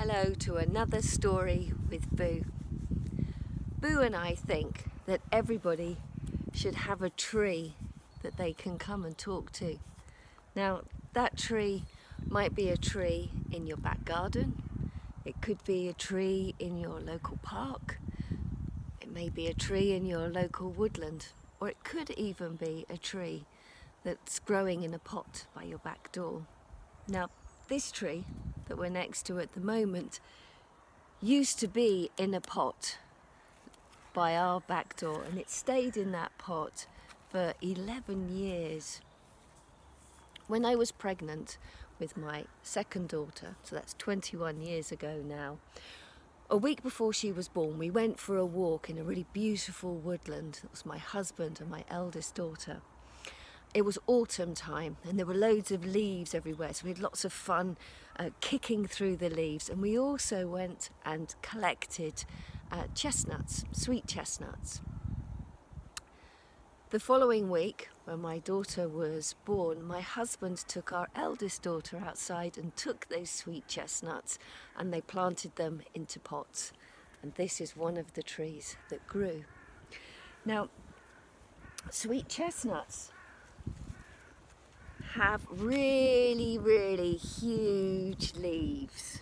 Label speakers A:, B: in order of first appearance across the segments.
A: Hello to another story with Boo. Boo and I think that everybody should have a tree that they can come and talk to. Now, that tree might be a tree in your back garden. It could be a tree in your local park. It may be a tree in your local woodland, or it could even be a tree that's growing in a pot by your back door. Now, this tree that we're next to at the moment used to be in a pot by our back door, and it stayed in that pot for 11 years. When I was pregnant with my second daughter, so that's 21 years ago now, a week before she was born, we went for a walk in a really beautiful woodland. It was my husband and my eldest daughter. It was autumn time and there were loads of leaves everywhere, so we had lots of fun kicking through the leaves, and we also went and collected chestnuts, sweet chestnuts. The following week, when my daughter was born, my husband took our eldest daughter outside and took those sweet chestnuts and they planted them into pots, and this is one of the trees that grew. Now, sweet chestnuts have really huge leaves,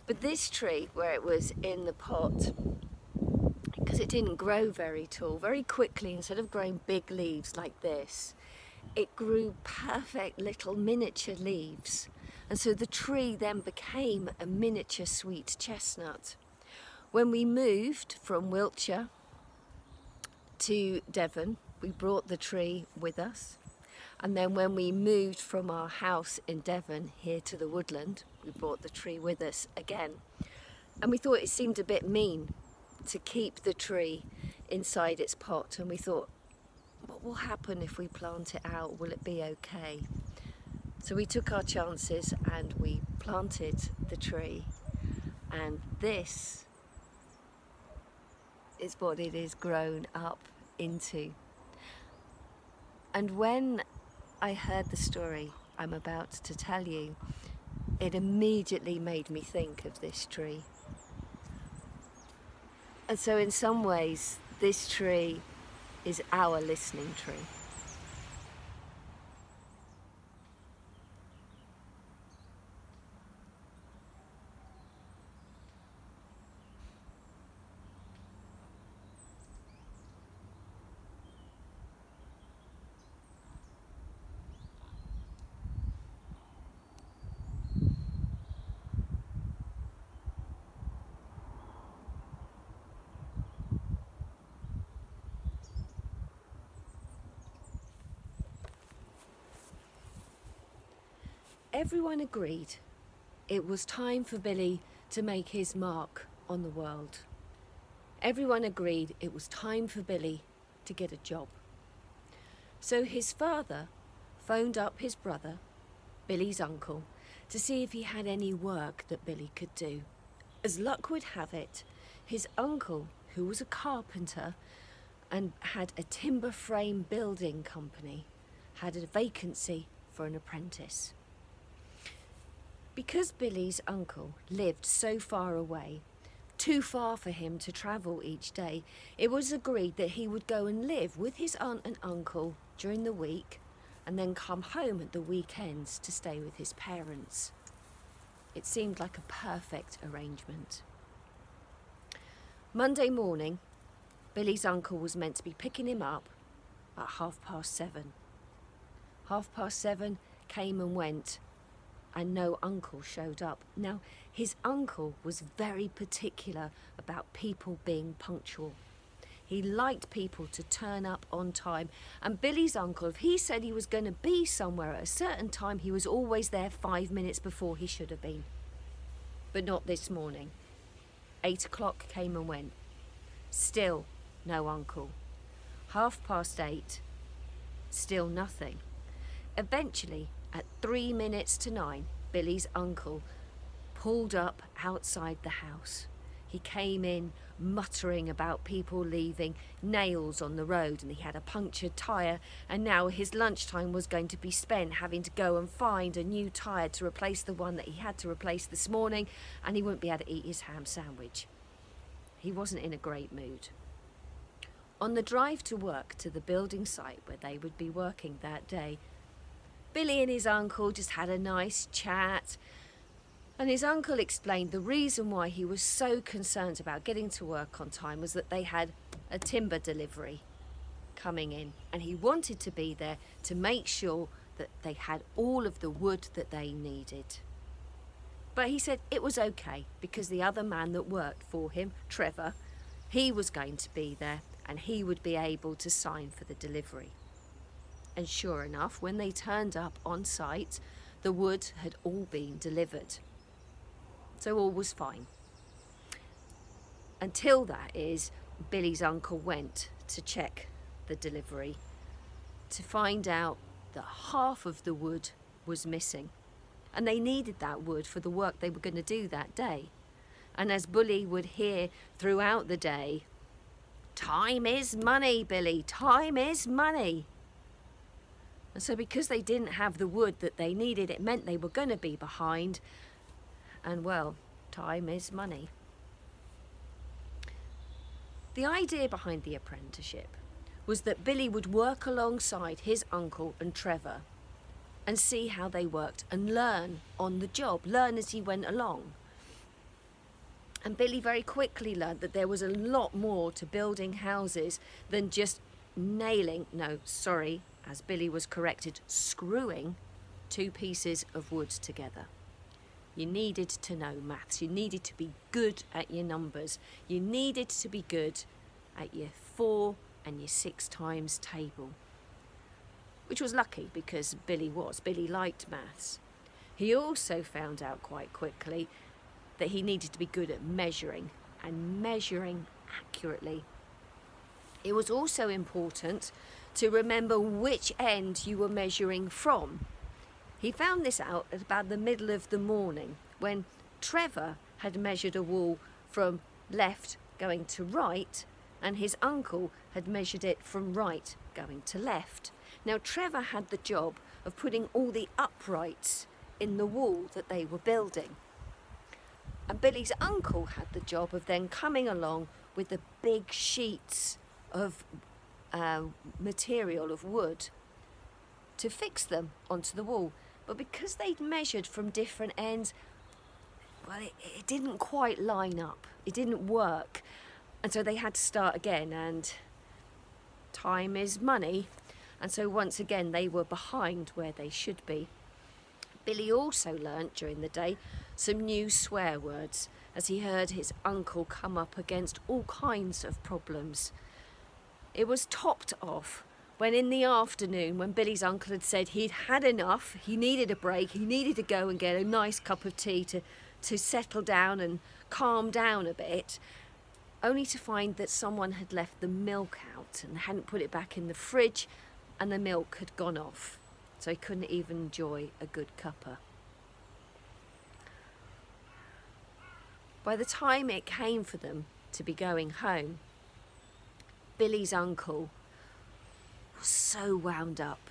A: but this tree, where it was in the pot, because it didn't grow very tall, very quickly, instead of growing big leaves like this, it grew perfect little miniature leaves, and so the tree then became a miniature sweet chestnut. When we moved from Wiltshire to Devon, we brought the tree with us. And then when we moved from our house in Devon here to the woodland, we brought the tree with us again. And we thought it seemed a bit mean to keep the tree inside its pot. And we thought, what will happen if we plant it out? Will it be okay? So we took our chances and we planted the tree. And this is what it is grown up into. And when I heard the story I'm about to tell you, it immediately made me think of this tree. And so in some ways, this tree is our listening tree. Everyone agreed it was time for Billy to make his mark on the world. Everyone agreed it was time for Billy to get a job. So his father phoned up his brother, Billy's uncle, to see if he had any work that Billy could do. As luck would have it, his uncle, who was a carpenter and had a timber frame building company, had a vacancy for an apprentice. Because Billy's uncle lived so far away, too far for him to travel each day, it was agreed that he would go and live with his aunt and uncle during the week and then come home at the weekends to stay with his parents. It seemed like a perfect arrangement. Monday morning, Billy's uncle was meant to be picking him up at 7:30. 7:30 came and went, and no uncle showed up. Now, his uncle was very particular about people being punctual. He liked people to turn up on time, and Billy's uncle, if he said he was going to be somewhere at a certain time, he was always there 5 minutes before he should have been. But not this morning. 8 o'clock came and went. Still no uncle. 8:30, still nothing. Eventually, at 3 minutes to 9, Billy's uncle pulled up outside the house. He came in muttering about people leaving nails on the road, and he had a punctured tyre, and now his lunchtime was going to be spent having to go and find a new tyre to replace the one that he had to replace this morning, and he wouldn't be able to eat his ham sandwich. He wasn't in a great mood. On the drive to work to the building site where they would be working that day, Billy and his uncle just had a nice chat, and his uncle explained the reason why he was so concerned about getting to work on time was that they had a timber delivery coming in, and he wanted to be there to make sure that they had all of the wood that they needed. But he said it was okay because the other man that worked for him, Trevor, he was going to be there and he would be able to sign for the delivery. And sure enough, when they turned up on site, the wood had all been delivered. So all was fine. Until that is, Billy's uncle went to check the delivery to find out that half of the wood was missing. And they needed that wood for the work they were going to do that day. And as Billy would hear throughout the day, "Time is money, Billy, time is money." And so because they didn't have the wood that they needed, it meant they were going to be behind. And well, time is money. The idea behind the apprenticeship was that Billy would work alongside his uncle and Trevor and see how they worked and learn on the job, learn as he went along. And Billy very quickly learned that there was a lot more to building houses than just as Billy was corrected, screwing two pieces of wood together. You needed to know maths, you needed to be good at your numbers, you needed to be good at your 4 and your 6 times table. Which was lucky because Billy liked maths. He also found out quite quickly that he needed to be good at measuring, and measuring accurately. It was also important to remember which end you were measuring from. He found this out at about the middle of the morning when Trevor had measured a wall from left going to right, and his uncle had measured it from right going to left. Now Trevor had the job of putting all the uprights in the wall that they were building. And Billy's uncle had the job of then coming along with the big sheets of material of wood to fix them onto the wall. But because they'd measured from different ends, well, it didn't quite line up. It didn't work. And so they had to start again, and time is money. And so once again, they were behind where they should be. Billy also learnt during the day some new swear words as he heard his uncle come up against all kinds of problems. It was topped off when in the afternoon, when Billy's uncle had said he'd had enough, he needed a break, he needed to go and get a nice cup of tea to settle down and calm down a bit, only to find that someone had left the milk out and hadn't put it back in the fridge, and the milk had gone off, so he couldn't even enjoy a good cuppa. By the time it came for them to be going home, Billy's uncle was so wound up.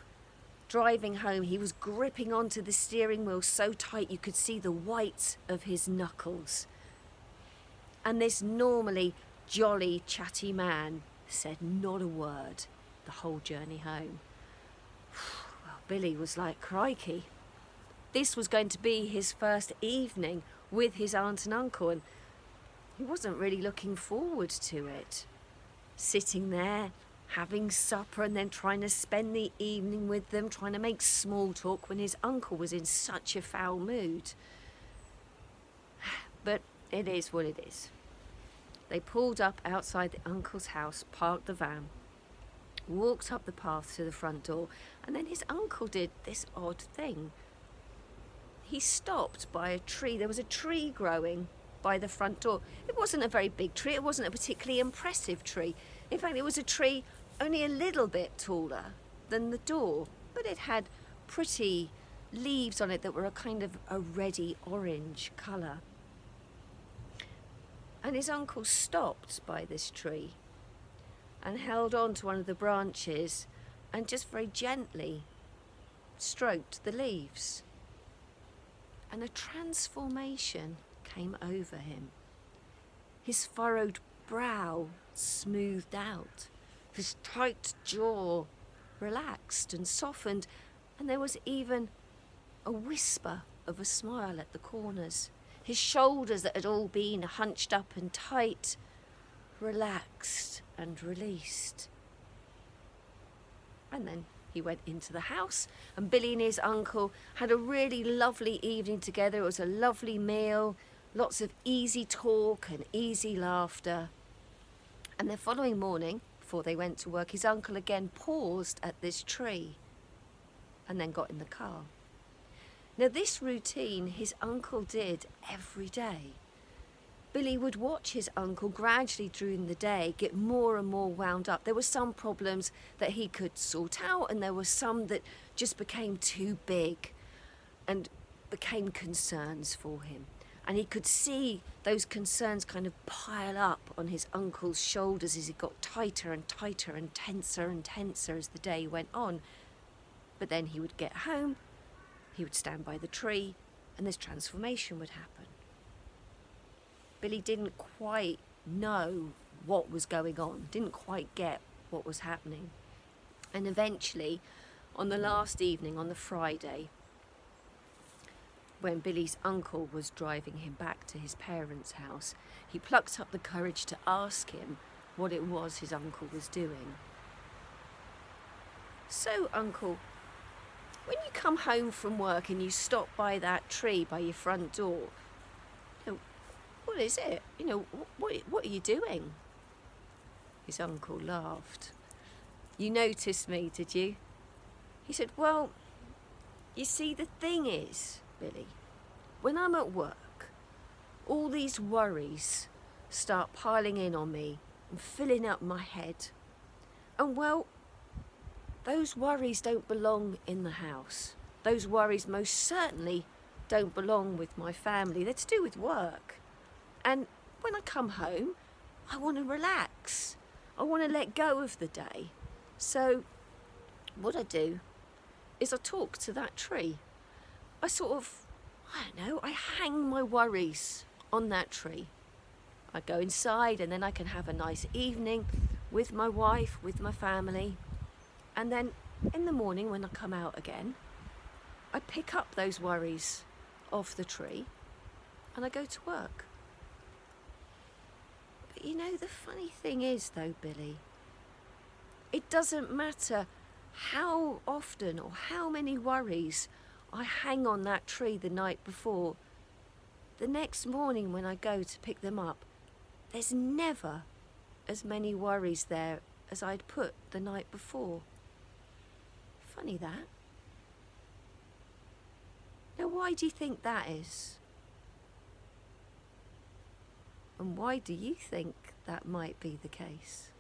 A: Driving home, he was gripping onto the steering wheel so tight you could see the whites of his knuckles. And this normally jolly, chatty man said not a word the whole journey home. Well, Billy was like, crikey. This was going to be his first evening with his aunt and uncle, and he wasn't really looking forward to it. Sitting there, having supper, and then trying to spend the evening with them, trying to make small talk when his uncle was in such a foul mood. But it is what it is. They pulled up outside the uncle's house, parked the van, walked up the path to the front door, and then his uncle did this odd thing. He stopped by a tree. There was a tree growing by the front door. It wasn't a very big tree. It wasn't a particularly impressive tree. In fact, it was a tree only a little bit taller than the door, but it had pretty leaves on it that were a kind of a reddy orange colour. And his uncle stopped by this tree and held on to one of the branches and just very gently stroked the leaves. And a transformation came over him. His furrowed brow smoothed out, his tight jaw relaxed and softened, and there was even a whisper of a smile at the corners. His shoulders that had all been hunched up and tight relaxed and released. And then he went into the house, and Billy and his uncle had a really lovely evening together. It was a lovely meal, lots of easy talk and easy laughter. And the following morning, before they went to work, his uncle again paused at this tree and then got in the car. Now this routine his uncle did every day. Billy would watch his uncle gradually during the day get more and more wound up. There were some problems that he could sort out, and there were some that just became too big and became concerns for him. And he could see those concerns kind of pile up on his uncle's shoulders as he got tighter and tighter and tenser as the day went on. But then he would get home, he would stand by the tree, and this transformation would happen. Billy didn't quite know what was going on, didn't quite get what was happening. And eventually, on the last evening, on the Friday, when Billy's uncle was driving him back to his parents' house, he plucked up the courage to ask him what it was his uncle was doing. "So, Uncle, when you come home from work and you stop by that tree by your front door, what is it? What are you doing?" His uncle laughed. "You noticed me, did you?" He said, "Well, you see, the thing is, Billy, when I'm at work, all these worries start piling in on me and filling up my head. And well, those worries don't belong in the house. Those worries most certainly don't belong with my family. They're to do with work. And when I come home, I want to relax. I want to let go of the day. So what I do is I talk to that tree. I I hang my worries on that tree. I go inside, and then I can have a nice evening with my wife, with my family. And then in the morning when I come out again, I pick up those worries off the tree and I go to work." But the funny thing is though, Billy, it doesn't matter how often or how many worries I hang on that tree the night before. The next morning when I go to pick them up, there's never as many worries there as I'd put the night before. Funny that. Now, why do you think that is? And why do you think that might be the case?